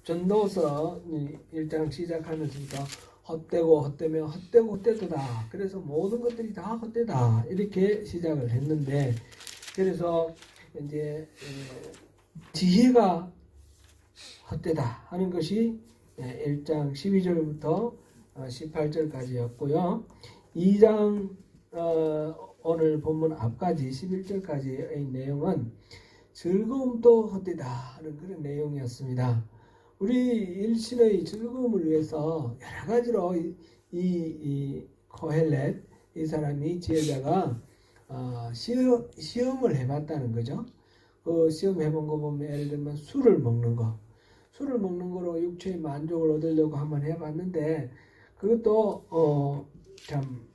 전도서 1장 시작하면서부터 헛되고 헛되며 헛되고 헛되도다. 그래서 모든 것들이 다 헛되다. 이렇게 시작을 했는데, 그래서 이제 지혜가 헛되다 하는 것이 1장 12절부터 18절까지였고요. 2장 오늘 본문 앞까지 11절까지의 내용은 즐거움도 헛되다 하는 그런 내용이었습니다. 우리 일신의 즐거움을 위해서 여러 가지로 이 코헬렛 이 사람이 지혜자가 시험을 해봤다는 거죠. 그 시험 해본 거 보면 예를 들면 술을 먹는 거로 육체의 만족을 얻으려고 한번 해봤는데 그것도 참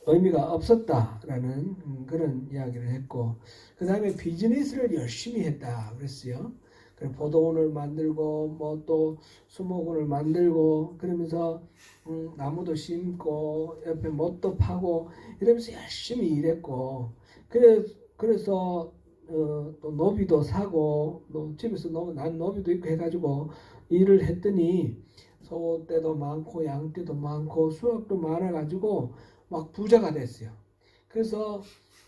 의미가 없었다라는 그런 이야기를 했고, 그 다음에 비즈니스를 열심히 했다 그랬어요. 포도원을 만들고 뭐 또 수목원을 만들고 그러면서 나무도 심고 옆에 못도 파고 이러면서 열심히 일했고, 그래서 또 노비도 사고 집에서 난 노비도 있고 해가지고 일을 했더니 소떼도 많고 양떼도 많고 수확도 많아가지고 막 부자가 됐어요. 그래서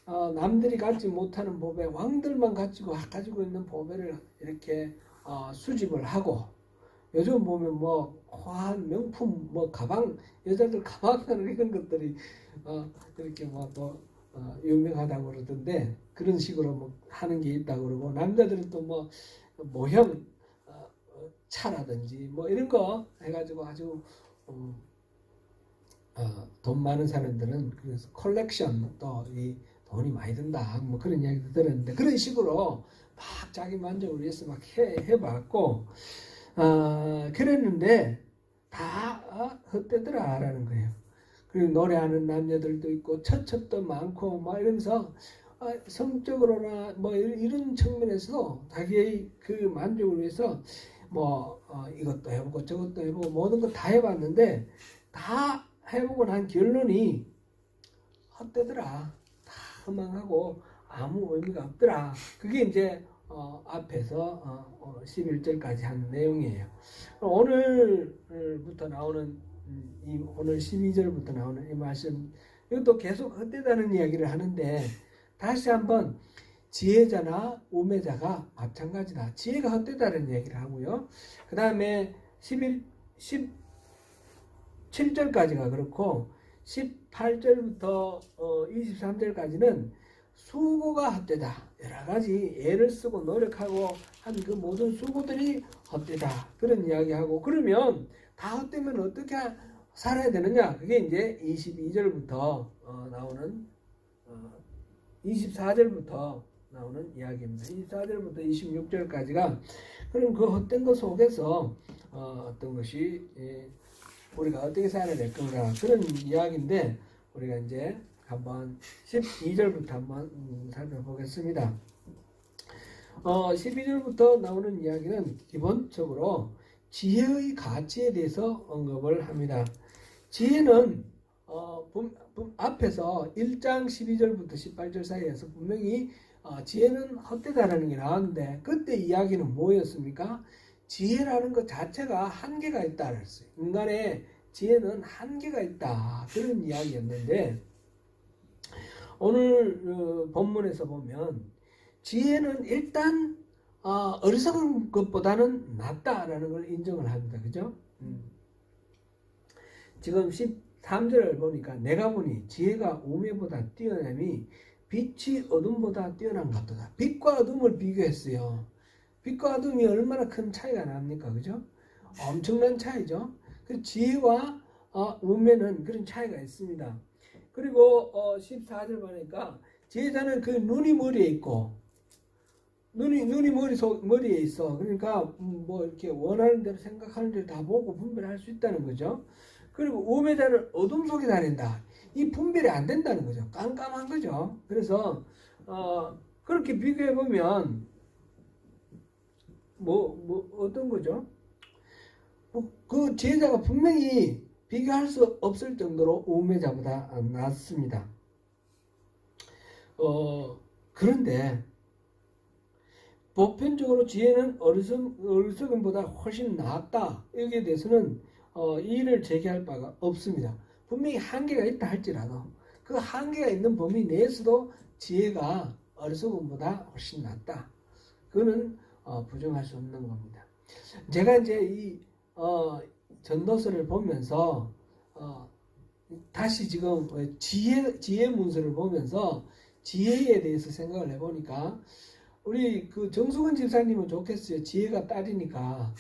남들이 갖지 못하는 보배, 왕들만 가지고 있는 보배를 이렇게 수집을 하고, 요즘 보면 뭐 화한 명품 뭐 가방, 여자들 가방하는 이런 것들이 이렇게 뭐 또 유명하다고 그러던데, 그런 식으로 뭐 하는 게 있다고 그러고, 남자들은 또 뭐 모형 차라든지 뭐 이런 거 해가지고 아주 돈 많은 사람들은 그래서 컬렉션, 또 이 돈이 많이 든다 뭐 그런 이야기도 들었는데, 그런 식으로 막 자기 만족을 위해서 막 해봤고 그랬는데 다 헛되더라 라는 거예요. 그리고 노래하는 남녀들도 있고 처첩도 많고 막 이러면서 성적으로나 뭐 이런 측면에서 자기의 그 만족을 위해서 뭐 이것도 해보고 저것도 해보고 모든 거 다 해봤는데, 다 해보고 난 결론이 헛되더라. 다 허망하고 아무 의미가 없더라. 그게 이제 앞에서 11절까지 한 내용이에요. 오늘부터 나오는 오늘 12절부터 나오는 이 말씀, 이것도 계속 헛되다는 이야기를 하는데, 다시 한번 지혜자나 우매자가 마찬가지다. 지혜가 헛되다는 얘기를 하고요. 그 다음에 17절까지가 그렇고 18절부터 23절까지는 수고가 헛되다. 여러 가지 애를 쓰고 노력하고 한 그 모든 수고들이 헛되다. 그런 이야기하고, 그러면 다 헛되면 어떻게 살아야 되느냐? 그게 이제 22절부터 나오는 24절부터 나오는 이야기입니다. 24절부터 26절까지가 그럼 그 헛된 것 속에서 어떤 것이 우리가 어떻게 살아야 될 건가, 그런 이야기인데, 우리가 이제 한번 12절부터 한번 살펴보겠습니다. 12절부터 나오는 이야기는 기본적으로 지혜의 가치에 대해서 언급을 합니다. 지혜는 앞에서 1장 12절부터 18절 사이에서 분명히 지혜는 헛되다라는 게 나왔는데, 그때 이야기는 뭐였습니까? 지혜라는 것 자체가 한계가 있다 그랬어요. 인간의 지혜는 한계가 있다, 그런 이야기였는데, 오늘 본문에서 보면 지혜는 일단 어리석은 것보다는 낫다라는 걸 인정을 합니다. 그죠? 지금 13절을 보니까 내가 보니 지혜가 우매보다 뛰어남이 빛이 어둠보다 뛰어난 것 같다. 빛과 어둠을 비교했어요. 빛과 어둠이 얼마나 큰 차이가 납니까? 그죠? 엄청난 차이죠. 그 지혜와 우매는 그런 차이가 있습니다. 그리고 14절 보니까 지혜자는 그 눈이 머리에 있고, 눈이 머리에 있어. 그러니까 뭐 이렇게 원하는 대로 생각하는 대로 다 보고 분별할 수 있다는 거죠. 그리고 우매자는 어둠 속에 다닌다. 이 분별이 안 된다는 거죠. 깜깜한 거죠. 그래서 그렇게 비교해 보면 뭐 어떤 거죠? 그 지혜자가 분명히 비교할 수 없을 정도로 우매자보다 낫습니다. 그런데 보편적으로 지혜는 어리석음보다 훨씬 낫다. 여기에 대해서는 이의를 제기할 바가 없습니다. 분명히 한계가 있다 할지라도 그 한계가 있는 범위 내에서도 지혜가 어리석음보다 훨씬 낫다. 그거는 부정할 수 없는 겁니다. 제가 이제 이 전도서를 보면서 다시 지금 지혜 문서를 보면서 지혜에 대해서 생각을 해보니까 우리 그 정수근 집사님은 좋겠어요. 지혜가 딸이니까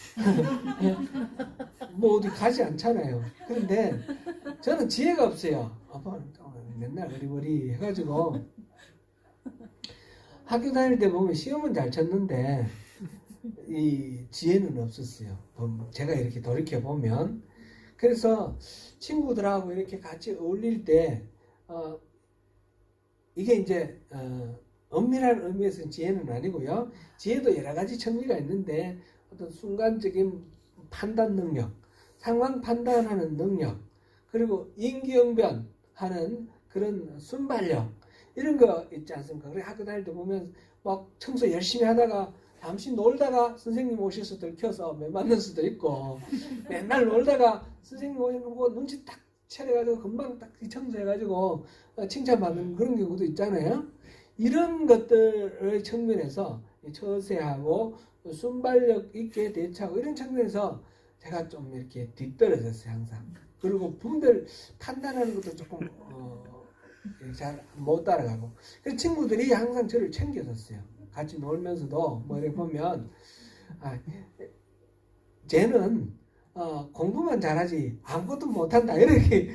뭐 어디 가지 않잖아요. 그런데 저는 지혜가 없어요. 아빠는 맨날 어리버리 해가지고 학교 다닐 때 보면 시험은 잘 쳤는데 이 지혜는 없었어요. 제가 이렇게 돌이켜 보면. 그래서 친구들하고 이렇게 같이 어울릴 때 이게 이제 엄밀한 의미에서는 지혜는 아니고요. 지혜도 여러 가지 청리가 있는데 어떤 순간적인 판단 능력, 상황 판단하는 능력, 그리고 임기응변하는 그런 순발력 이런 거 있지 않습니까? 그래 학교 다닐 때 보면 막 청소 열심히 하다가 잠시 놀다가 선생님 오셔서 들켜서 매 맞는 수도 있고 맨날 놀다가 선생님 오시는 거 보고 눈치 딱 차려가지고 금방 딱 청소해가지고 칭찬받는 그런 경우도 있잖아요. 이런 것들의 측면에서 처세하고 순발력 있게 대처하고 이런 측면에서 제가 좀 이렇게 뒤떨어졌어요 항상. 그리고 분별 판단하는 것도 조금 잘 못 따라가고. 그래서 친구들이 항상 저를 챙겨줬어요. 같이 놀면서도 뭐 이렇게 보면 쟤는 공부만 잘하지 아무것도 못한다 이렇게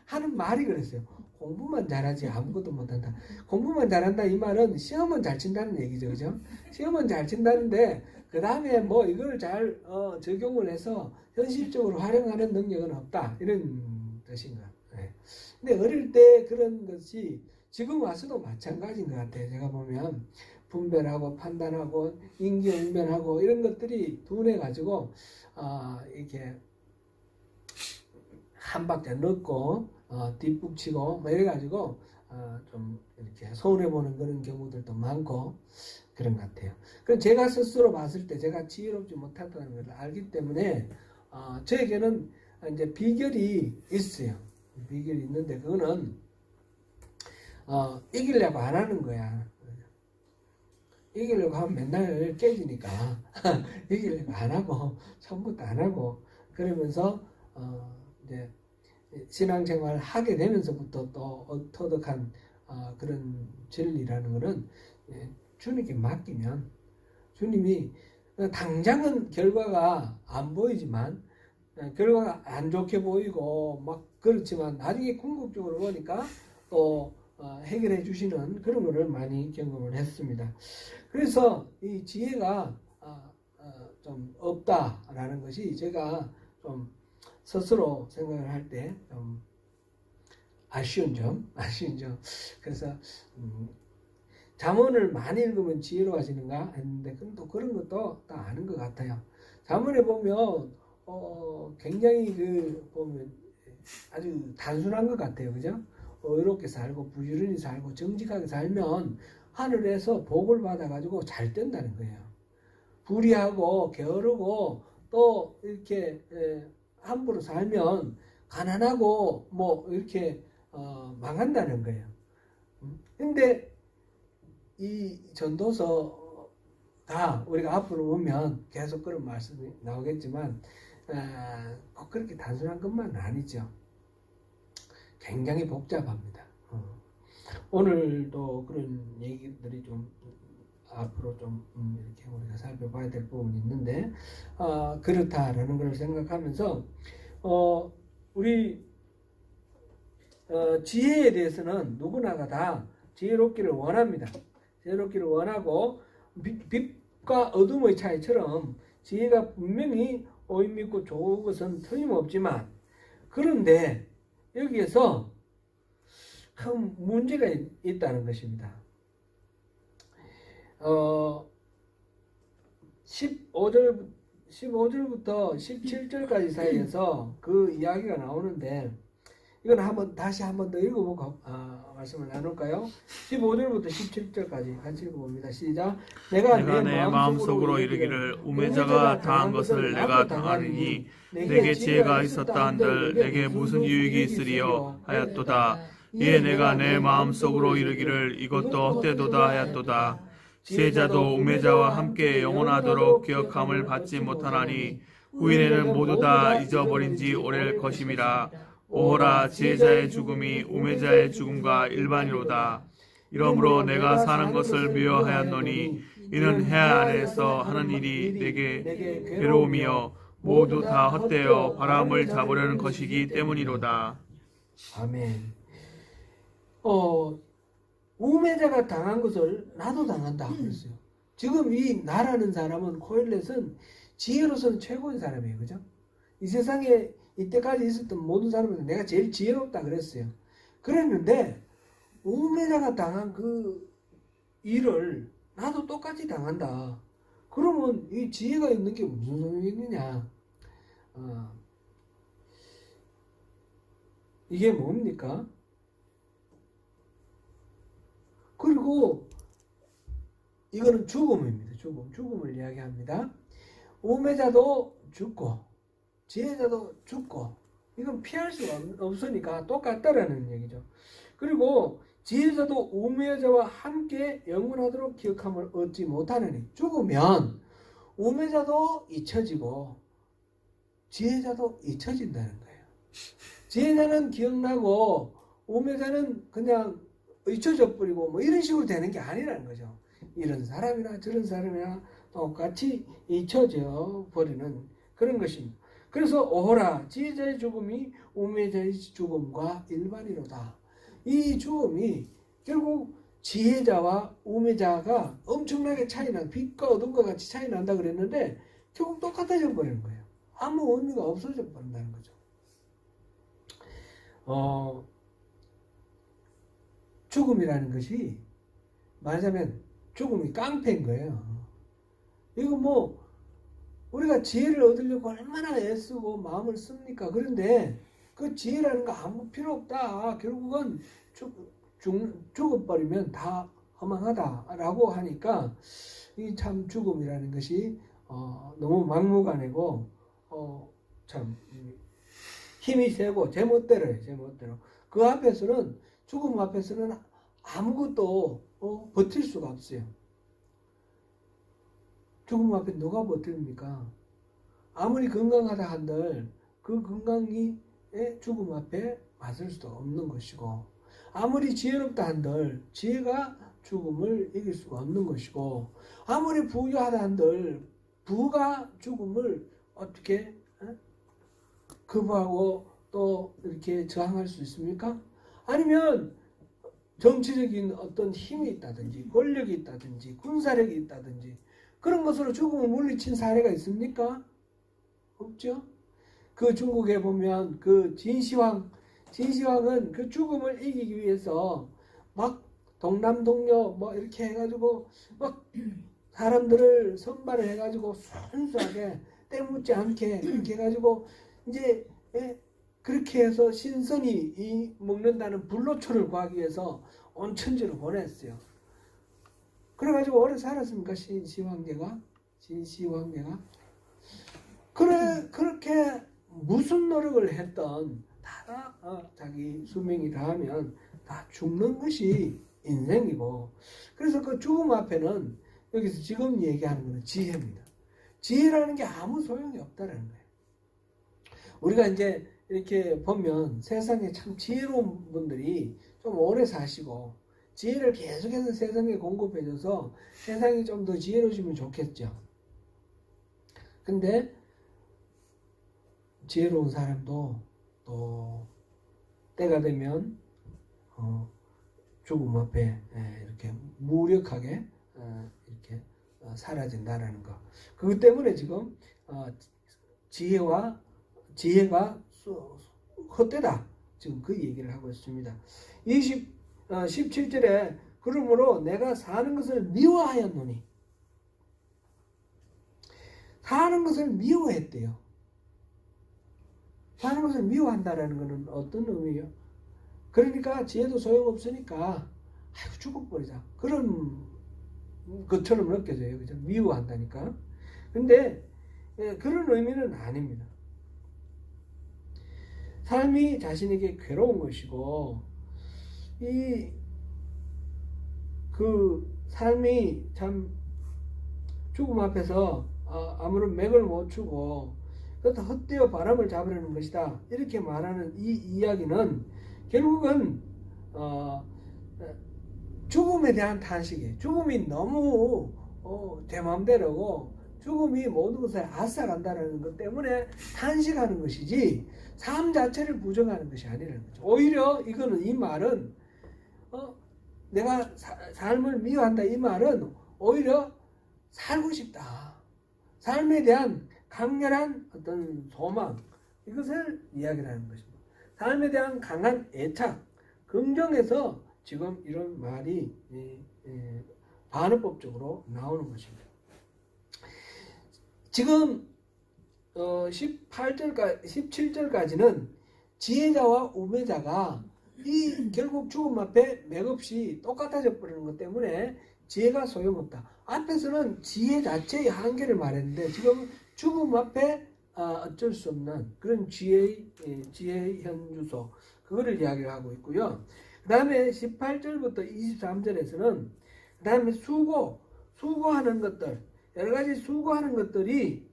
하는 말이 그랬어요. 공부만 잘하지 아무것도 못한다. 공부만 잘한다 이 말은 시험은 잘 친다는 얘기죠. 그죠? 시험은 잘 친다는데 그 다음에 뭐 이걸 잘 적용을 해서 현실적으로 활용하는 능력은 없다. 이런 뜻인가. 네. 근데 어릴 때 그런 것이 지금 와서도 마찬가지인 것 같아요. 제가 보면 분별하고 판단하고 임기응변하고 이런 것들이 둔해가지고 이렇게 한 박자 넣고 뒷북치고 뭐 이래가지고 좀 이렇게 서운해보는 그런 경우들도 많고 그런 것 같아요. 그럼 제가 스스로 봤을 때 제가 지혜롭지 못하다는 걸 알기 때문에 저에게는 이제 비결이 있어요. 비결이 있는데 그거는 이기려고 안 하는 거야. 이기려고 하면 맨날 깨지니까 이기려고 안 하고 처음부터 안 하고 그러면서 이제 신앙생활 하게 되면서부터 또 터득한 그런 진리라는 거는 주님께 맡기면 주님이 당장은 결과가 안 보이지만 결과가 안 좋게 보이고 막 그렇지만 나중에 궁극적으로 보니까 또 해결해 주시는 그런 거를 많이 경험을 했습니다. 그래서 이 지혜가 좀 없다라는 것이 제가 좀 스스로 생각을 할 때 좀 아쉬운 점. 그래서 잠언을 많이 읽으면 지혜로워지는가 했는데 또 그런 것도 다 아는 것 같아요. 잠언에 보면 굉장히 보면 아주 단순한 것 같아요. 그죠? 의롭게 살고 부지런히 살고 정직하게 살면 하늘에서 복을 받아가지고 잘 된다는 거예요. 불의하고 게으르고 또 이렇게 함부로 살면 가난하고 뭐 이렇게 망한다는 거예요. 근데 이 전도서가 우리가 앞으로 보면 계속 그런 말씀이 나오겠지만 꼭 그렇게 단순한 것만 아니죠. 굉장히 복잡합니다. 오늘도 그런 얘기들이 좀 앞으로 좀 이렇게 우리가 살펴봐야 될 부분이 있는데 그렇다라는 걸 생각하면서 우리 지혜에 대해서는 누구나가 다 지혜롭기를 원합니다. 지혜롭기를 원하고 빛과 어둠의 차이처럼 지혜가 분명히 오임 있고 좋은 것은 틀림없지만 그런데 여기에서 큰 문제가 있다는 것입니다. 15절부터 17절까지 사이에서 그 이야기가 나오는데 이건 다시 한번 더 읽어보고 말씀을 나눌까요? 15절부터 17절까지 같이 읽어봅니다. 시작. 내가 내 마음속으로 이르기를 우매자가 당한 것을 내가 당하리니 내게 지혜가 있었다 한들 내게 무슨 유익이 있으리요 하였도다. 이에 내가 내 마음속으로 이르기를 이것도 헛되도다 하였도다. 지혜자도 우매자와 함께 영원하도록 기억함을 받지 못하나니 후일에는 모두 다 잊어버린 지 오래일 것임이라. 오호라 지혜자의 죽음이 우매자의 죽음과 일반이로다. 이러므로 내가 사는 것을 미워하였노니 이는 해 아래에서 하는 일이 내게 괴로움이요 모두 다 헛되어 바람을 잡으려는 것이기 때문이로다. 아멘. 우매자가 당한 것을 나도 당한다 그랬어요. 지금 이 나라는 사람은 코엘렛은 지혜로서는 최고인 사람이에요. 그죠? 이 세상에 이때까지 있었던 모든 사람은 내가 제일 지혜롭다 그랬어요. 그랬는데 우매자가 당한 그 일을 나도 똑같이 당한다. 그러면 이 지혜가 있는 게 무슨 소용이 있느냐? 이게 뭡니까? 그리고 이거는 죽음입니다. 죽음을 이야기합니다. 우매자도 죽고 지혜자도 죽고 이건 피할 수가 없으니까 똑같다라는 얘기죠. 그리고 지혜자도 우매자와 함께 영원하도록 기억함을 얻지 못하느니 죽으면 우매자도 잊혀지고 지혜자도 잊혀진다는 거예요. 지혜자는 기억나고 우매자는 그냥 잊혀져 버리고 뭐 이런 식으로 되는 게 아니라는 거죠. 이런 사람이나 저런 사람이나 똑같이 잊혀져 버리는 그런 것입니다. 그래서 오호라 지혜자의 죽음이 우매자의 죽음과 일반이로다. 이 죽음이 결국 지혜자와 우매자가 엄청나게 차이나 빛과 어둠과 같이 차이 난다 그랬는데 결국 똑같아져 버리는 거예요. 아무 의미가 없어져 버린다는 거죠. 죽음이라는 것이 말하자면 죽음이 깡패인 거예요. 이거 뭐 우리가 지혜를 얻으려고 얼마나 애쓰고 마음을 씁니까? 그런데 그 지혜라는 거 아무 필요 없다. 결국은 죽어버리면 다 허망하다라고 하니까 이 참 죽음이라는 것이 너무 막무가내고 참 힘이 세고 제멋대로예요. 제멋대로. 그 앞에서는 죽음 앞에서는 아무것도 버틸 수가 없어요. 죽음 앞에 누가 버팁니까? 아무리 건강하다 한들 그 건강이 죽음 앞에 맞을 수도 없는 것이고 아무리 지혜롭다 한들 지혜가 죽음을 이길 수가 없는 것이고 아무리 부유하다 한들 부가 죽음을 어떻게 거부하고 또 이렇게 저항할 수 있습니까? 아니면 정치적인 어떤 힘이 있다든지 권력이 있다든지 군사력이 있다든지 그런 것으로 죽음을 물리친 사례가 있습니까? 없죠. 그 중국에 보면 그 진시황은 그 죽음을 이기기 위해서 막 동남동녀 뭐 이렇게 해가지고 막 사람들을 선발을 해가지고 순수하게 때묻지 않게 이렇게 해가지고 이제 그렇게 해서 신선이 이 먹는다는 불로초를 구하기 위해서 온 천지로 보냈어요. 그래가지고 오래 살았습니까? 진시황제가? 그렇게 무슨 노력을 했던 다 자기 수명이 다하면 다 죽는 것이 인생이고 그래서 그 죽음 앞에는 여기서 지금 얘기하는 것은 지혜입니다. 지혜라는 게 아무 소용이 없다는 거예요. 우리가 이제 이렇게 보면 세상에 참 지혜로운 분들이 좀 오래 사시고 지혜를 계속해서 세상에 공급해줘서 세상이 좀 더 지혜로워지면 좋겠죠. 근데 지혜로운 사람도 또 때가 되면 죽음 앞에 이렇게 무력하게 이렇게 사라진다라는 거. 그것 때문에 지금 지혜가 헛되다. 지금 그 얘기를 하고 있습니다. 17절에 그러므로 내가 사는 것을 미워하였노니 사는 것을 미워했대요. 많은 것을 미워한다라는 것은 어떤 의미예요? 그러니까 지혜도 소용없으니까 아이고 죽어버리자 그런 것처럼 느껴져요. 그죠? 미워한다니까. 근데 그런 의미는 아닙니다. 삶이 자신에게 괴로운 것이고 그 삶이 참 죽음 앞에서 아무런 맥을 못 추고 그것도 헛되어 바람을 잡으려는 것이다. 이렇게 말하는 이 이야기는 결국은 죽음에 대한 탄식이에요. 죽음이 너무 제 마음대로고 죽음이 모든 것을 앗아간다는 것 때문에 탄식하는 것이지 삶 자체를 부정하는 것이 아니라는 거죠. 오히려 이 말은 내가 삶을 미워한다 이 말은 오히려 살고 싶다. 삶에 대한 강렬한 어떤 소망 이것을 이야기하는 것입니다. 삶에 대한 강한 애착, 긍정에서 지금 이런 말이 반어법적으로 나오는 것입니다. 지금 17절까지는 지혜자와 우매자가 결국 죽음 앞에 맥없이 똑같아져 버리는 것 때문에 지혜가 소용없다. 앞에서는 지혜 자체의 한계를 말했는데 지금 죽음 앞에 어쩔 수 없는 그런 지혜의 현주소 그거를 이야기를 하고 있고요. 그 다음에 18절부터 23절에서는 그 다음에 수고하는 것들 여러 가지 수고하는 것들이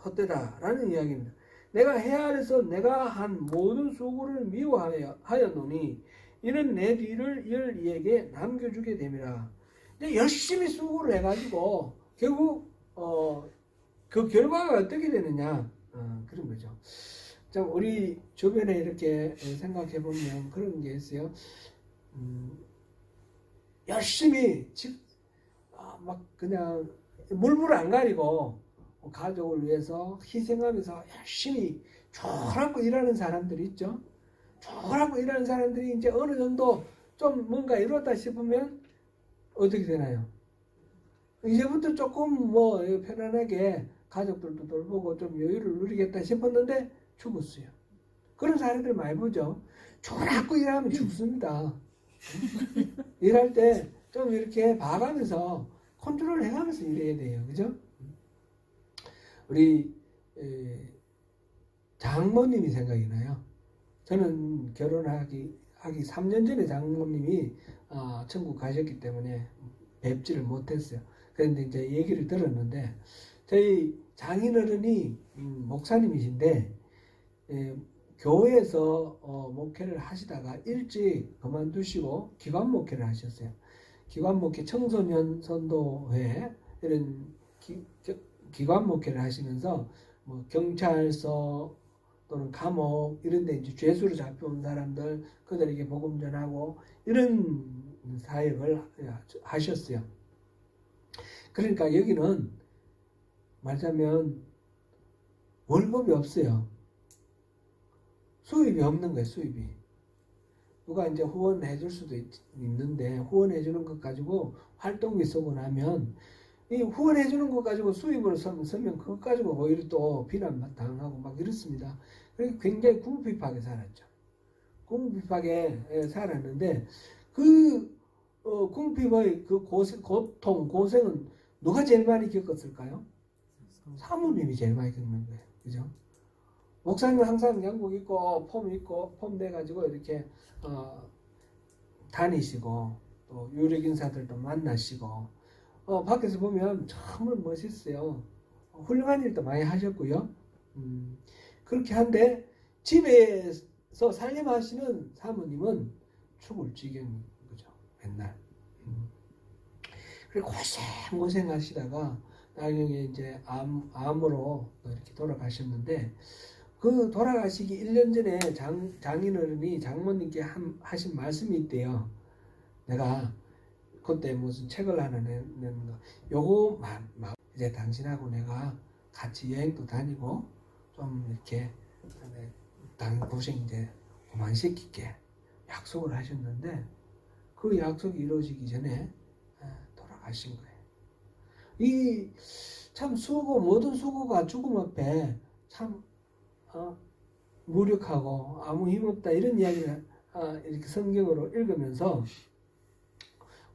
헛되다라는 이야기입니다. 내가 헤아려서 내가 한 모든 수고를 미워하였노니 이는 내 뒤를 이을 이에게 남겨주게 됨이라. 열심히 수고를 해가지고 결국 그 결과가 어떻게 되느냐 그런 거죠. 참 우리 주변에 이렇게 생각해 보면 그런 게 있어요. 열심히 막 그냥 물불 안 가리고 가족을 위해서 희생하면서 열심히 졸하고 일하는 사람들이 있죠. 졸하고 일하는 사람들이 이제 어느 정도 좀 뭔가 이뤘다 싶으면 어떻게 되나요? 이제부터 조금 뭐 편안하게 가족들도 돌보고 좀 여유를 누리겠다 싶었는데 죽었어요. 그런 사람들 많이 보죠. 졸하고 일하면 죽습니다. 일할 때 좀 이렇게 봐가면서 컨트롤 해가면서 일해야 돼요. 그죠? 우리 장모님이 생각이 나요. 저는 결혼하기 3년 전에 장모님이 천국 가셨기 때문에 뵙지를 못했어요. 그런데 이제 얘기를 들었는데 저희 장인어른이 목사님이신데 교회에서 목회를 하시다가 일찍 그만두시고 기관 목회를 하셨어요. 기관 목회 청소년 선도회 이런 기관 목회를 하시면서 뭐 경찰서 또는 감옥 이런 데 이제 죄수로 잡혀온 사람들 그들에게 복음 전하고 이런 사역을 하셨어요. 그러니까 여기는 말하자면 월급이 없어요. 수입이 없는 거예요. 수입이. 누가 이제 후원해 줄 수도 있는데 후원해 주는 것 가지고 활동비 쓰고 나면 이 후원해 주는 것 가지고 수입으로 쓰면 그것 가지고 오히려 또 비난당하고 막 이렇습니다. 그래서 굉장히 궁핍하게 살았죠. 궁핍하게 살았는데 그 궁핍의 그 고통, 고생은 누가 제일 많이 겪었을까요? 사모님이 제일 많이 겪는 거예요. 그죠? 목사님은 항상 양복 입고 폼 돼가지고 이렇게 다니시고 또 유력 인사들도 만나시고 밖에서 보면 정말 멋있어요. 훌륭한 일도 많이 하셨고요. 그렇게 한데 집에서 살림하시는 사모님은 죽을 지경인 거죠. 맨날. 그리고 고생하시다가 나중에 이제 암으로 이렇게 돌아가셨는데 그 돌아가시기 1년 전에 장인어른이 장모님께 하신 말씀이 있대요. 내가 그때 무슨 책을 하나 내는 거. 요거 이제 당신하고 내가 같이 여행도 다니고 좀 이렇게 고생 이제 그만시킬게 약속을 하셨는데 그 약속이 이루어지기 전에 돌아가신 거예요. 이 참 모든 수고가 죽음 앞에 참 무력하고 아무 힘없다 이런 이야기를 이렇게 성경으로 읽으면서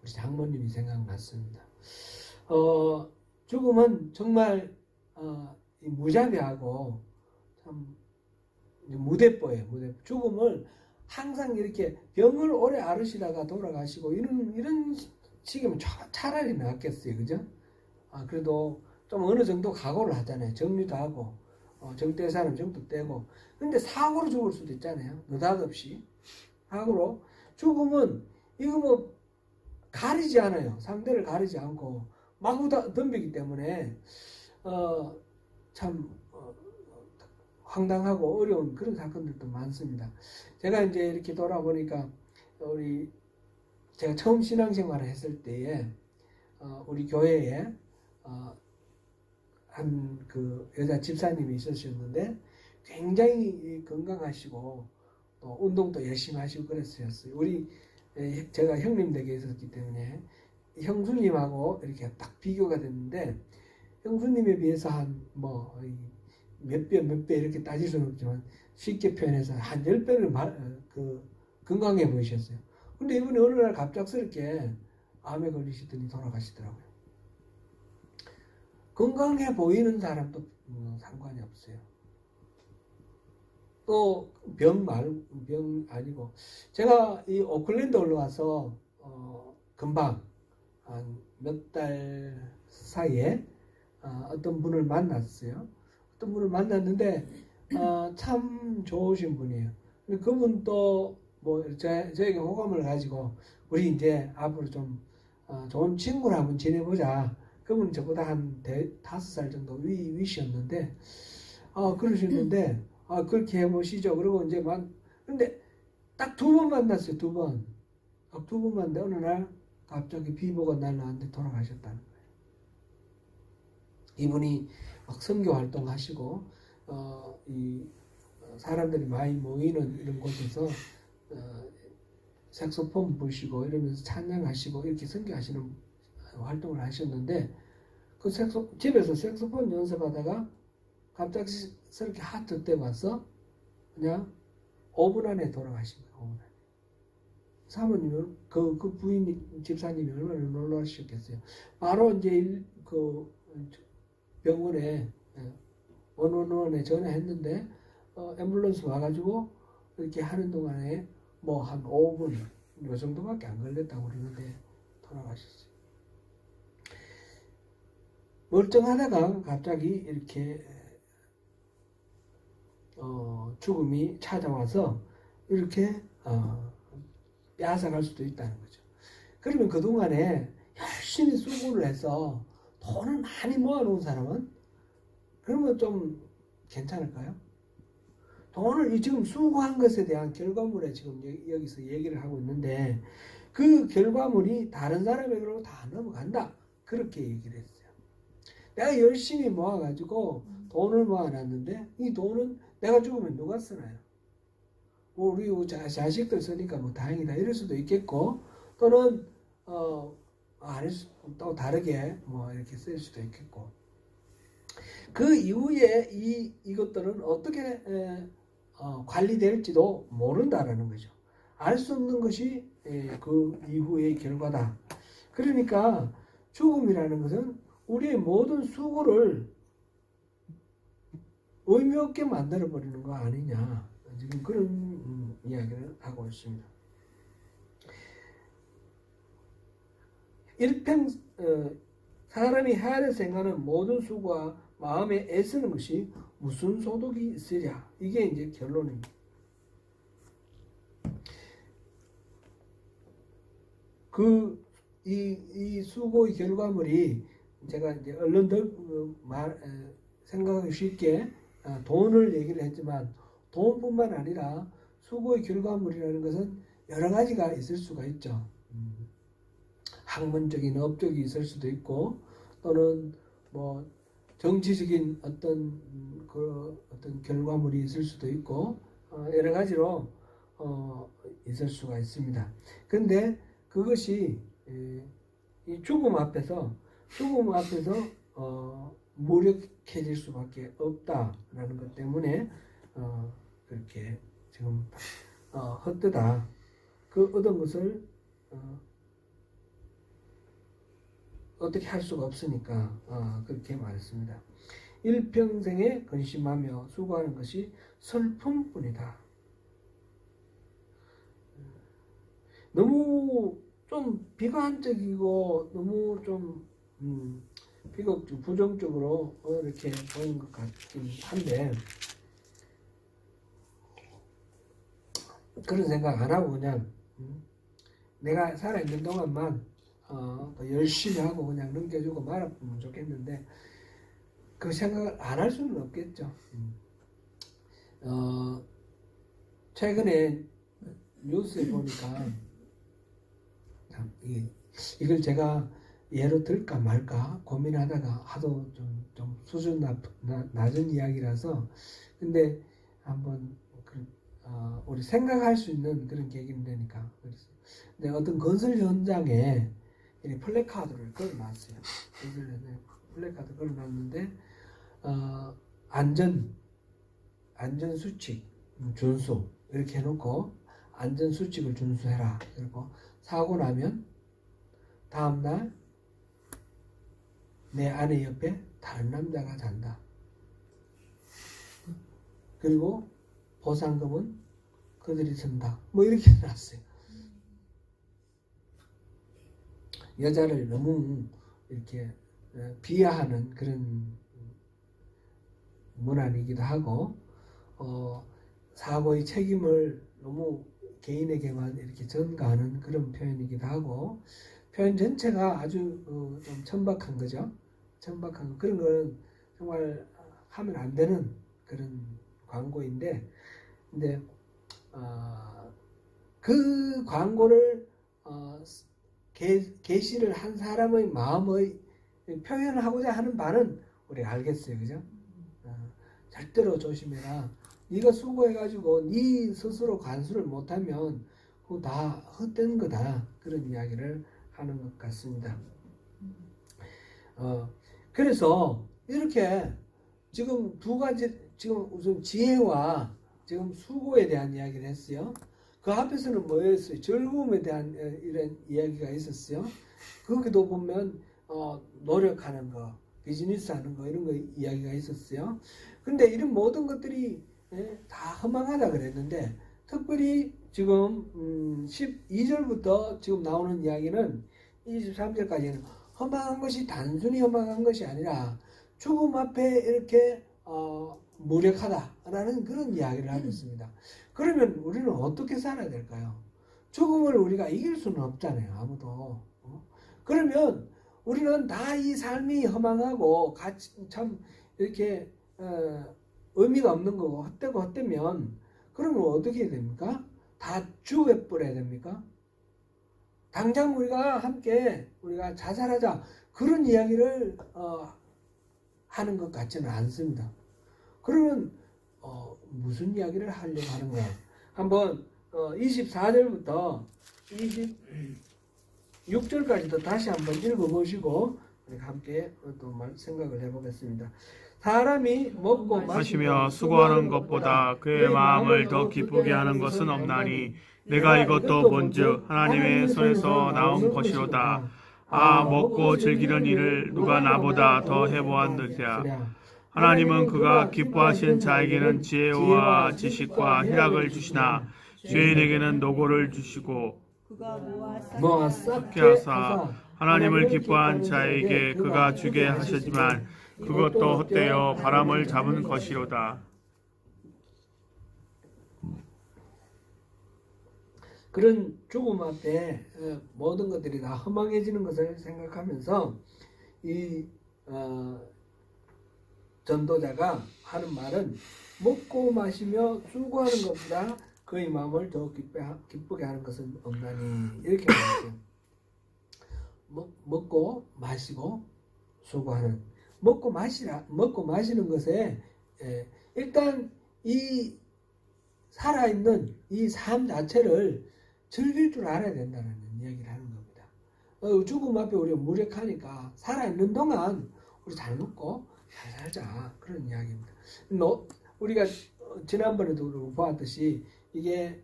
우리 장모님이 생각났습니다. 죽음은 정말 무자비하고 참 무대뽀예요. 무대뽀. 죽음을 항상 이렇게 병을 오래 앓으시다가 돌아가시고 이런 식이면 차라리 낫겠어요. 그죠? 그래도 좀 어느 정도 각오를 하잖아요. 정리도 하고 정될 사람 정도 떼고. 근데 사고로 죽을 수도 있잖아요. 느닷없이 사고로. 죽음은 이거 뭐 가리지 않아요. 상대를 가리지 않고 마구 덤비기 때문에 참 황당하고 어려운 그런 사건들도 많습니다. 제가 이제 이렇게 돌아보니까 제가 처음 신앙생활을 했을 때에 우리 교회에 한 그 여자 집사님이 있으셨는데 굉장히 건강하시고 또 운동도 열심히 하시고 그랬어요. 제가 형님 댁에 있었기 때문에 형수님하고 이렇게 딱 비교가 됐는데 형수님에 비해서 한 뭐 몇 배 이렇게 따질 수는 없지만 쉽게 표현해서 한 10배는 건강해 보이셨어요. 근데 이분이 어느 날 갑작스럽게 암에 걸리시더니 돌아가시더라고요. 건강해 보이는 사람도 상관이 없어요. 또 병 아니고 제가 이 오클랜드 올라와서 금방 한 몇 달 사이에 어떤 분을 만났어요. 어떤 분을 만났는데 참 좋으신 분이에요. 그분도 뭐 저에게 호감을 가지고 우리 이제 앞으로 좀 좋은 친구를 한번 지내보자. 그분은 저보다 한 5살 정도 위시였는데 그러시는데 그렇게 해보시죠. 그리고 이제 근데 딱 2번 만났어요. 2번. 딱 2번 만났는데 어느 날 갑자기 비보가 날라왔는데 돌아가셨다는 거예요. 이분이 막 선교 활동하시고 이 사람들이 많이 모이는 이런 곳에서 색소폰 부시고 이러면서 찬양하시고 이렇게 선교하시는 활동을 하셨는데 집에서 색소폰 연습하다가 갑작스럽게 하트 때 와서 그냥 5분 안에 돌아가신 거예요. 5분 안에. 사모님은 그 부인 집사님이 얼마나 놀라셨겠어요. 바로 이제 그 병원에 111에 전화했는데 앰뷸런스 와가지고 이렇게 하는 동안에 뭐 한 5분 요 정도밖에 안 걸렸다고 그러는데 돌아가셨어요. 멀쩡하다가 갑자기 이렇게 죽음이 찾아와서 이렇게 빼앗아갈 수도 있다는 거죠. 그러면 그동안에 열심히 수고를 해서 돈을 많이 모아놓은 사람은 그러면 좀 괜찮을까요? 돈을 지금 수고한 것에 대한 결과물에 지금 여기서 얘기를 하고 있는데 그 결과물이 다른 사람에게로 다 넘어간다. 그렇게 얘기를 했어요. 내가 열심히 모아가지고 돈을 모아놨는데 이 돈은 내가 죽으면 누가 쓰나요? 뭐 우리 자식들 쓰니까 뭐 다행이다 이럴 수도 있겠고 또는 또 다르게 뭐 이렇게 쓸 수도 있겠고 그 이후에 이것들은 어떻게 관리될지도 모른다라는 거죠. 알 수 없는 것이 그 이후의 결과다. 그러니까 죽음이라는 것은 우리의 모든 수고를 의미 없게 만들어 버리는 거 아니냐. 지금 그런 이야기를 하고 있습니다. 사람이 헤아려 생각하는 모든 수고와 마음에 애쓰는 것이 무슨 소득이 있으랴. 이게 이제 결론입니다. 이 수고의 결과물이 제가 이제 얼른 생각하기 쉽게 돈을 얘기를 했지만 돈뿐만 아니라 수고의 결과물이라는 것은 여러 가지가 있을 수가 있죠. 학문적인 업적이 있을 수도 있고 또는 뭐 정치적인 어떤 결과물이 있을 수도 있고 여러 가지로 있을 수가 있습니다. 그런데 그것이 이 죽음 앞에서 무력해질 수밖에 없다라는 것 때문에 그렇게 지금 헛되다. 그 얻은 것을 어떻게 할 수가 없으니까 그렇게 말했습니다. 일평생에 근심하며 수고하는 것이 슬픔뿐이다. 너무 좀 비관적이고 너무 좀 비극적, 부정적으로 이렇게 보이는 것 같긴 한데 그런 생각 안 하고 그냥 내가 살아있는 동안만 더 열심히 하고 그냥 넘겨주고 말았으면 좋겠는데 그 생각을 안 할 수는 없겠죠. 최근에 뉴스에 보니까 참 이걸 제가 예로 들까 말까 고민하다가 하도 좀 수준 낮은 이야기라서 근데 한번 우리 생각할 수 있는 그런 계기는 되니까 그래서 근데 어떤 건설 현장에 플래카드를 걸어놨어요. 건설 현장에 플래카드 걸어놨는데 안전 수칙 준수 이렇게 해놓고 안전 수칙을 준수해라. 그리고 사고 나면 다음날 내 아내 옆에 다른 남자가 잔다. 그리고 보상금은 그들이 준다. 뭐 이렇게 해놨어요. 여자를 너무 이렇게 비하하는 그런 문안이기도 하고 사고의 책임을 너무 개인에게만 이렇게 전가하는 그런 표현이기도 하고 표현 전체가 아주 좀 천박한 거죠. 천박한 그런 건 정말 하면 안 되는 그런 광고인데 근데 그 광고를 게시를 한 사람의 마음의 표현을 하고자 하는 바는 우리가 알겠어요. 그죠? 절대로 조심해라. 네가 수고해가지고 네 스스로 간수를 못하면 그거 다 헛된 거다. 그런 이야기를 하는 것 같습니다. 그래서 이렇게 지금 두 가지 지금 우선 지혜와 지금 수고에 대한 이야기를 했어요. 그 앞에서는 뭐였어요? 즐거움에 대한 이런 이야기가 있었어요. 거기도 보면 노력하는 거, 비즈니스 하는 거 이런 거 이야기가 있었어요. 근데 이런 모든 것들이 다 허망하다 그랬는데 특별히 지금 12절부터 지금 나오는 이야기는 23절까지는 허망한 것이 단순히 허망한 것이 아니라 죽음 앞에 이렇게 무력하다라는 그런 이야기를 하고 있습니다. 그러면 우리는 어떻게 살아야 될까요? 죽음을 우리가 이길 수는 없잖아요. 아무도. 그러면 우리는 다 이 삶이 허망하고 같이 참 이렇게 의미가 없는 거고 헛되고 헛되면 그러면 어떻게 해야 됩니까? 다 죽여버려야 됩니까? 당장 우리가 함께 우리가 자살하자 그런 이야기를 하는 것 같지는 않습니다. 그러면 무슨 이야기를 하려고 하는 거야? 한번 24절부터 26절까지도 다시 한번 읽어보시고 우리가 함께 또 생각을 해보겠습니다. 사람이 먹고 마시며 수고하는 것보다 그의 마음을 더 기쁘게 하는 것은 없나니 내가 이것도 본즉 하나님의 손에서 나온 것이로다. 먹고 즐기는 일을 누가 나보다 더 해보았느냐. 하나님은 그가 기뻐하신 자에게는 지혜와 지식과 희락을 주시나 죄인에게는 노고를 주시고 썩게 하나님을 기뻐한 자에게 그가 주게 하시지만 그것도 헛되어 바람을 잡은 것이로다. 그런 죽음 앞에 모든 것들이 다 허망해지는 것을 생각하면서 이 전도자가 하는 말은 먹고 마시며 수고하는 것보다 그의 마음을 더 기쁘게 하는 것은 없나니 이렇게 말했어요. 먹고 마시고 수고하는 먹고 마시는 것에 일단 이 살아있는 이 삶 자체를 즐길 줄 알아야 된다는 이야기를 하는 겁니다. 죽음 앞에 우리가 무력하니까 살아있는 동안 우리 잘 먹고 잘 살자 그런 이야기입니다. 우리가 지난번에도 우리 보았듯이 이게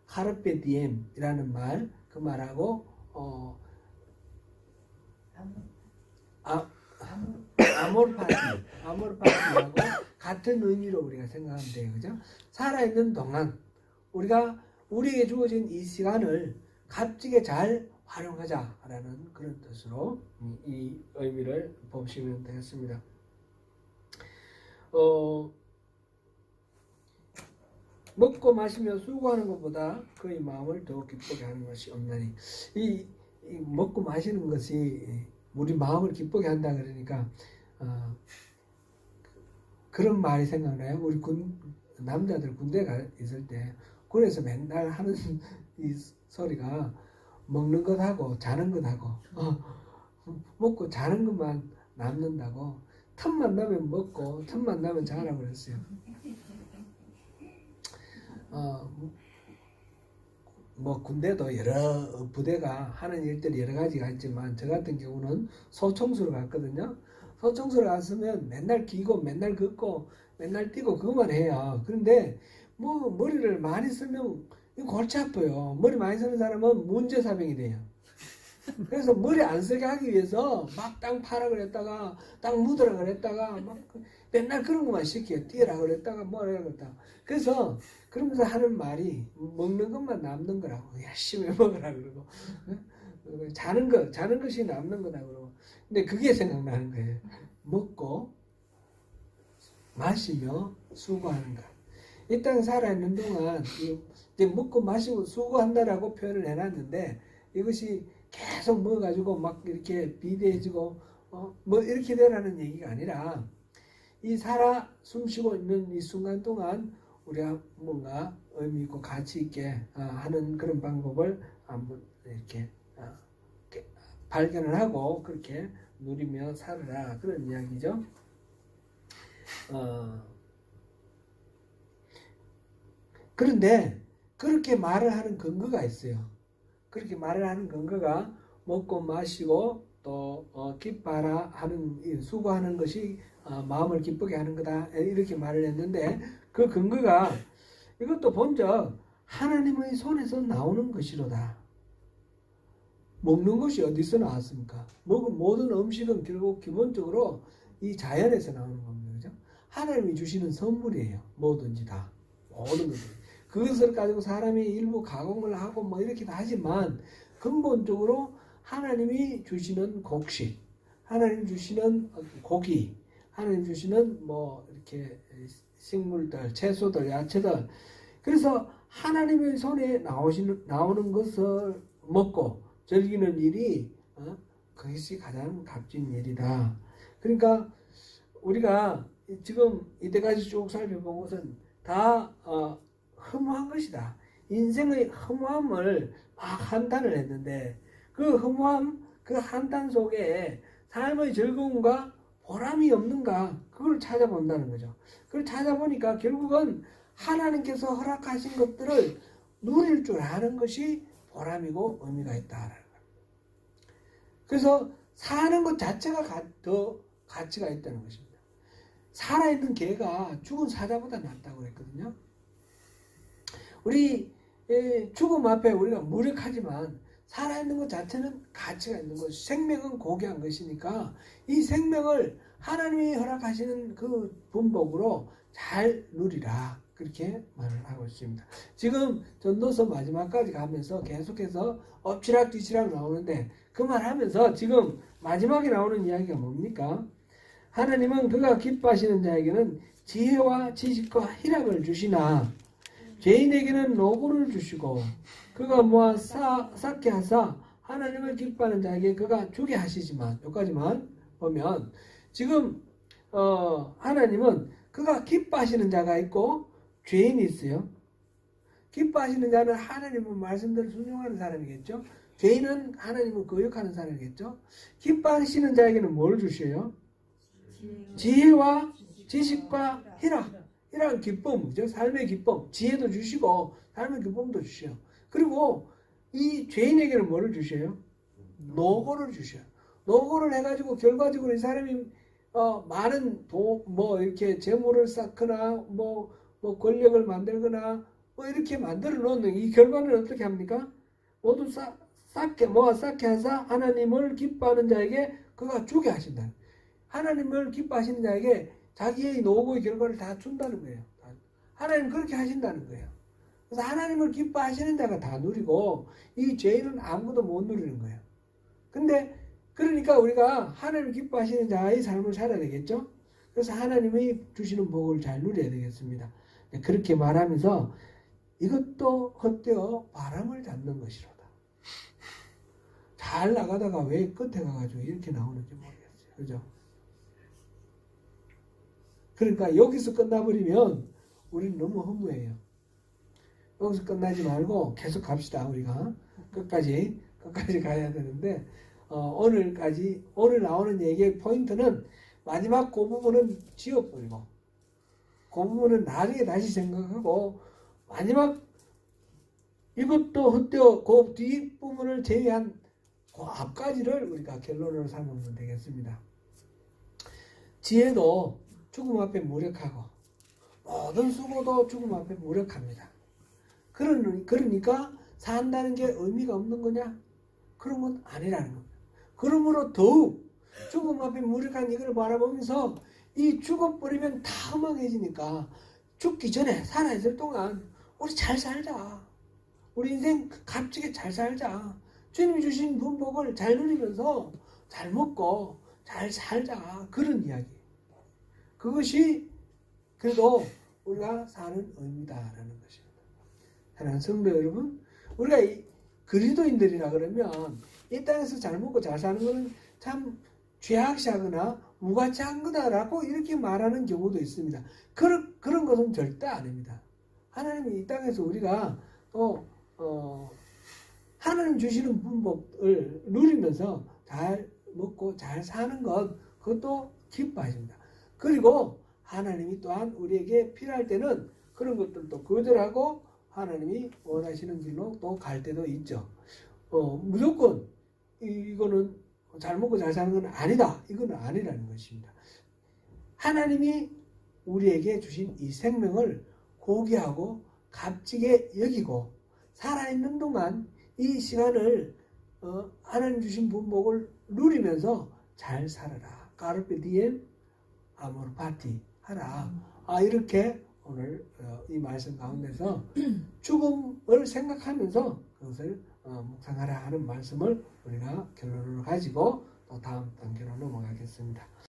카르페 디엠이라는 말, 그 말하고 아모르파티하고 같은 의미로 우리가 생각하면 돼요. 그죠? 살아있는 동안 우리에게 주어진 이 시간을 값지게 잘 활용하자라는 그런 뜻으로 이 의미를 보시면 되겠습니다. 먹고 마시며 수고하는 것보다 그의 마음을 더 기쁘게 하는 것이 없나니. 이 먹고 마시는 것이 우리 마음을 기쁘게 한다 그러니까 그런 말이 생각나요. 우리 남자들 군대 가 있을 때 군에서 맨날 하는 이 소리가 먹는 것하고 자는 것하고 먹고 자는 것만 남는다고, 틈만 나면 먹고 틈만 나면 자라고 그랬어요. 뭐 군대도 여러 부대가 하는 일들이 여러 가지가 있지만 저 같은 경우는 소총수로 갔거든요. 소총수로 갔으면 맨날 기고 맨날 걷고 맨날 뛰고 그것만 해요. 그런데 뭐 머리를 많이 쓰면 골치 아파요. 머리 많이 쓰는 사람은 문제사병이 돼요. 그래서 머리 안 쓰게 하기 위해서 막 땅 파라 그랬다가 땅 묻으라 그랬다가 막 맨날 그런 것만 시켜요. 뛰어라 그랬다가 뭐라 그랬다가. 그래서 그러면서 하는 말이 먹는 것만 남는 거라고, 열심히 먹으라 그러고 자는 것이 남는 거라고 그러고. 근데 그게 생각나는 거예요. 먹고 마시며 수고하는 것. 이 땅 살아있는 동안 이제 먹고 마시고 수고한다라고 표현을 해놨는데, 이것이 계속 먹어가지고 막 이렇게 비대해지고 뭐 이렇게 되라는 얘기가 아니라, 이 살아 숨쉬고 있는 이 순간 동안 우리가 뭔가 의미 있고 가치 있게 하는 그런 방법을 한번 이렇게 발견을 하고 그렇게 누리며 살아라, 그런 이야기죠. 그런데 그렇게 말을 하는 근거가 있어요. 그렇게 말을 하는 근거가 먹고 마시고 또 기뻐하라 하는, 수고하는 것이 마음을 기쁘게 하는 거다, 이렇게 말을 했는데, 그 근거가 이것도 본적 하나님의 손에서 나오는 것이로다. 먹는 것이 어디서 나왔습니까? 먹은 모든 음식은 결국 기본적으로 이 자연에서 나오는 겁니다. 그죠? 하나님이 주시는 선물이에요. 뭐든지 다. 모든 것들. 그것을 가지고 사람이 일부 가공을 하고 뭐 이렇게 다 하지만, 근본적으로 하나님이 주시는 곡식, 하나님 주시는 고기, 하나님 주시는 뭐 이렇게 식물들, 채소들, 야채들. 그래서 하나님의 손에 나오는 것을 먹고 즐기는 일이 그것이 가장 값진 일이다. 그러니까 우리가 지금 이때까지 쭉 살펴본 것은 다 허무한 것이다. 인생의 허무함을 막 한탄을 했는데, 그 허무함, 그 한탄 속에 삶의 즐거움과 보람이 없는가, 그걸 찾아본다는 거죠. 그걸 찾아보니까 결국은 하나님께서 허락하신 것들을 누릴 줄 아는 것이 보람이고 의미가 있다라는 거예요. 그래서 사는 것 자체가 더 가치가 있다는 것입니다. 살아있는 개가 죽은 사자보다 낫다고 그랬거든요. 우리 죽음 앞에 우리가 무력하지만 살아있는 것 자체는 가치가 있는 것, 생명은 고귀한 것이니까 이 생명을 하나님이 허락하시는 그 분복으로 잘 누리라, 그렇게 말을 하고 있습니다. 지금 전도서 마지막까지 가면서 계속해서 엎치락 뒤치락 나오는데, 그 말하면서 지금 마지막에 나오는 이야기가 뭡니까? 하나님은 그가 기뻐하시는 자에게는 지혜와 지식과 희락을 주시나 죄인에게는 노고를 주시고 그가 모아 쌓게 하사 하나님을 기뻐하는 자에게 그가 주게 하시지만, 여기까지만 보면 지금 하나님은 그가 기뻐하시는 자가 있고 죄인이 있어요. 기뻐하시는 자는 하나님의 말씀대로 순종하는 사람이겠죠. 죄인은 하나님을 거역하는 사람이겠죠. 기뻐하시는 자에게는 뭘 주셔요? 지혜와 지식과 희락. 희락은 기쁨이죠. 삶의 기쁨. 지혜도 주시고 삶의 기쁨도 주셔요. 그리고 이 죄인에게는 뭐를 주셔요? 노고를 주셔요. 노고를 해가지고 결과적으로 이 사람이 많은 뭐 이렇게 재물을 쌓거나 뭐 뭐 권력을 만들거나 뭐 이렇게 만들어 놓는 이 결과는 어떻게 합니까? 모두 쌓게 하사 하나님을 기뻐하는 자에게 그가 주게 하신다. 하나님을 기뻐하시는 자에게 자기의 노고의 결과를 다 준다는 거예요. 하나님 그렇게 하신다는 거예요. 그래서 하나님을 기뻐하시는 자가 다 누리고 이 죄인은 아무도 못 누리는 거예요. 근데 그러니까 우리가 하나님 기뻐하시는 자의 삶을 살아야 되겠죠. 그래서 하나님이 주시는 복을 잘 누려야 되겠습니다. 그렇게 말하면서 이것도 헛되어 바람을 잡는 것이로다. 잘 나가다가 왜 끝에 가가지고 이렇게 나오는지 모르겠어요. 그죠? 그러니까 여기서 끝나버리면 우리는 너무 허무해요. 여기서 끝나지 말고 계속 갑시다. 우리가 끝까지 가야 되는데 오늘 나오는 얘기의 포인트는 마지막 그 부분은 지워버리고 그 부분은 나중에 다시 생각하고 마지막 이것도 헛되어 그 뒷부분을 제외한 그 앞까지를 우리가 결론으로 삼으면 되겠습니다. 지혜도 죽음 앞에 무력하고 모든 수고도 죽음 앞에 무력합니다. 그러니까 산다는 게 의미가 없는 거냐? 그런 건 아니라는 겁니다. 그러므로 더욱 죽음 앞에 무력한 이걸 바라보면서 이 죽어버리면 다 허망해지니까 죽기 전에 살아있을 동안 우리 잘 살자. 우리 인생 값지게 잘 살자. 주님이 주신 분복을 잘 누리면서 잘 먹고 잘 살자. 그런 이야기. 그것이 그래도 우리가 사는 의미다라는 것입니다. 사랑하는 성도 여러분, 우리가 그리스도인들이라 그러면 이 땅에서 잘 먹고 잘 사는 것은 참 죄악시하거나 무가치한 거다라고 이렇게 말하는 경우도 있습니다. 그런 것은 절대 아닙니다. 하나님이 이 땅에서 우리가 또 하나님 주시는 분복을 누리면서 잘 먹고 잘 사는 것, 그것도 기뻐하십니다. 그리고 하나님이 또한 우리에게 필요할 때는 그런 것들도 거절하고 하나님이 원하시는 길로 또 갈 때도 있죠. 무조건 이거는 잘 먹고 잘 사는 건 아니다. 이거는 아니라는 것입니다. 하나님이 우리에게 주신 이 생명을 고귀하고 값지게 여기고 살아있는 동안 이 시간을 하나님 주신 분복을 누리면서 잘 살아라. 까르페 디엠 아모르 파티 하라. 이렇게 오늘 이 말씀 가운데서 죽음을 생각하면서 그것을 묵상하라 하는 말씀을 우리가 결론으로 가지고 또 다음 단계로 넘어가겠습니다.